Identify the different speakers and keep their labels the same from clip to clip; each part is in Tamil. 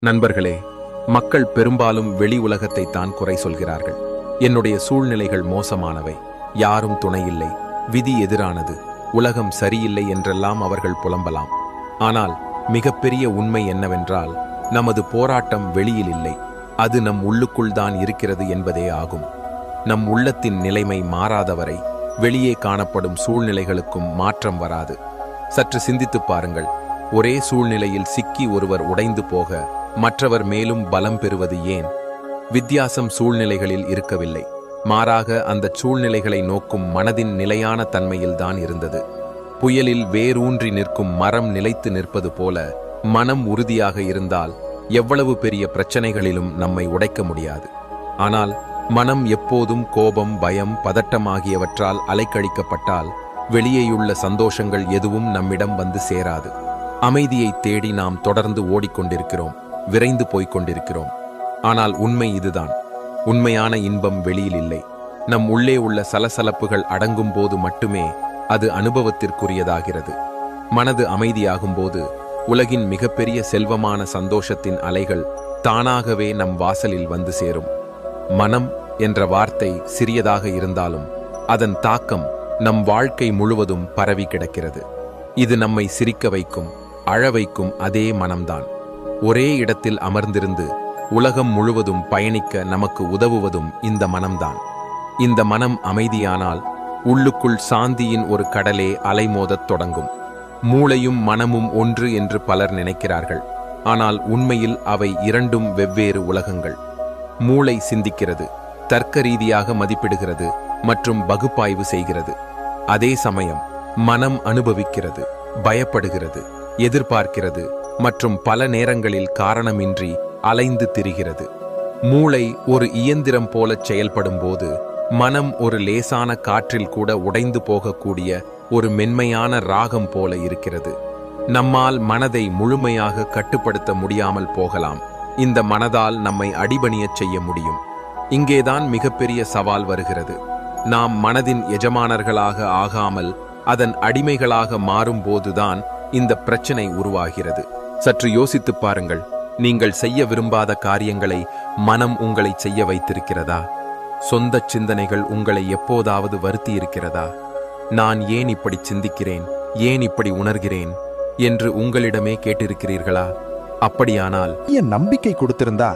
Speaker 1: நண்பர்களே, மக்கள் பெரும்பாலும் வெளி உலகத்தை தான் குறை சொல்கிறார்கள். என்னுடைய சூழ்நிலைகள் மோசமானவை, யாரும் துணையில்லை, விதி எதிரானது, உலகம் சரியில்லை என்றெல்லாம் அவர்கள் புலம்பலாம். ஆனால் மிகப்பெரிய உண்மை என்னவென்றால், நமது போராட்டம் வெளியில் இல்லை, அது நம் உள்ளுக்குள் தான் இருக்கிறது என்பதே ஆகும். நம் உள்ளத்தின் நிலைமை மாறாதவரை வெளியே காணப்படும் சூழ்நிலைகளுக்கும் மாற்றம் வராது. சற்று சிந்தித்துப் பாருங்கள். ஒரே சூழ்நிலையில் சிக்கி ஒருவர் உடைந்து போக மற்றவர் மேலும் பலம் பெறுவது ஏன்? வித்தியாசம் சூழ்நிலைகளில் இருக்கவில்லை, மாறாக அந்த சூழ்நிலைகளை நோக்கும் மனதின் நிலையான தன்மையில்தான் இருந்தது. புயலில் வேரூன்றி நிற்கும் மரம் நிலைத்து நிற்பது போல மனம் உறுதியாக இருந்தால் எவ்வளவு பெரிய பிரச்சனைகளிலும் நம்மை உடைக்க முடியாது. ஆனால் மனம் எப்போதும் கோபம், பயம், பதட்டம் ஆகியவற்றால் அலைக்கழிக்கப்பட்டால் வெளியேயுள்ள சந்தோஷங்கள் எதுவும் நம்மிடம் வந்து சேராது. அமைதியை தேடி நாம் தொடர்ந்து ஓடிக்கொண்டிருக்கிறோம், விரைந்து போய்கொண்டிருக்கிறோம். ஆனால் உண்மை இதுதான், உண்மையான இன்பம் வெளியில் இல்லை. நம் உள்ளே உள்ள சலசலப்புகள் அடங்கும் போது மட்டுமே அது அனுபவத்திற்குரியதாகிறது. மனது அமைதியாகும்போது உலகின் மிகப்பெரிய செல்வமான சந்தோஷத்தின் அலைகள் தானாகவே நம் வாசலில் வந்து சேரும். மனம் என்ற வார்த்தை சிறியதாக இருந்தாலும் அதன் தாக்கம் நம் வாழ்க்கை முழுவதும் பரவி கிடக்கிறது. இது நம்மை சிரிக்க வைக்கும், அழ வைக்கும் அதே மனம்தான். ஒரே இடத்தில் அமர்ந்திருந்து உலகம் முழுவதும் பயணிக்க நமக்கு உதவுவதும் இந்த மனம்தான். இந்த மனம் அமைதியானால் உள்ளுக்குள் சாந்தியின் ஒரு கடலே அலைமோதத் தொடங்கும். மூளையும் மனமும் ஒன்று என்று பலர் நினைக்கிறார்கள். ஆனால் உண்மையில் அவை இரண்டும் வெவ்வேறு உலகங்கள். மூளை சிந்திக்கிறது, தர்க்க ரீதியாக மதிப்பிடுகிறது மற்றும் பகுப்பாய்வு செய்கிறது. அதே சமயம் மனம் அனுபவிக்கிறது, பயப்படுகிறது, எதிர்பார்க்கிறது மற்றும் பல நேரங்களில் காரணமின்றி அலைந்து திரிகிறது. மூளை ஒரு இயந்திரம் போலச் செயல்படும் போது மனம் ஒரு லேசான காற்றில் கூட உடைந்து போகக்கூடிய ஒரு மென்மையான ராகம் போல இருக்கிறது. நம்மால் மனதை முழுமையாக கட்டுப்படுத்த முடியாமல் போகலாம். இந்த மனதால் நம்மை அடிபணியச் செய்ய முடியும். இங்கேதான் மிகப்பெரிய சவால் வருகிறது. நாம் மனதின் எஜமானர்களாக ஆகாமல் அதன் அடிமைகளாக மாறும்போதுதான் இந்த பிரச்சனை உருவாகிறது. சற்று யோசித்துப் பாருங்கள். நீங்கள் செய்ய விரும்பாத காரியங்களை மனம் உங்களை செய்ய வைத்திருக்கிறதா? சொந்த சிந்தனைகள் உங்களை எப்போதாவது வருத்தி இருக்கிறதா? நான் ஏன் இப்படி சிந்திக்கிறேன், ஏன் இப்படி உணர்கிறேன் என்று உங்களிடமே கேட்டிருக்கிறீர்களா? அப்படியானால்
Speaker 2: என் நம்பிக்கை கொடுத்திருந்தா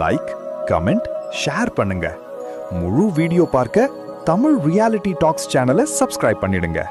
Speaker 2: லைக், கமெண்ட், ஷேர் பண்ணுங்க. முழு வீடியோ பார்க்க தமிழ் ரியாலிட்டி டாக்ஸ் சேனலை சப்ஸ்கிரைப் பண்ணிடுங்க.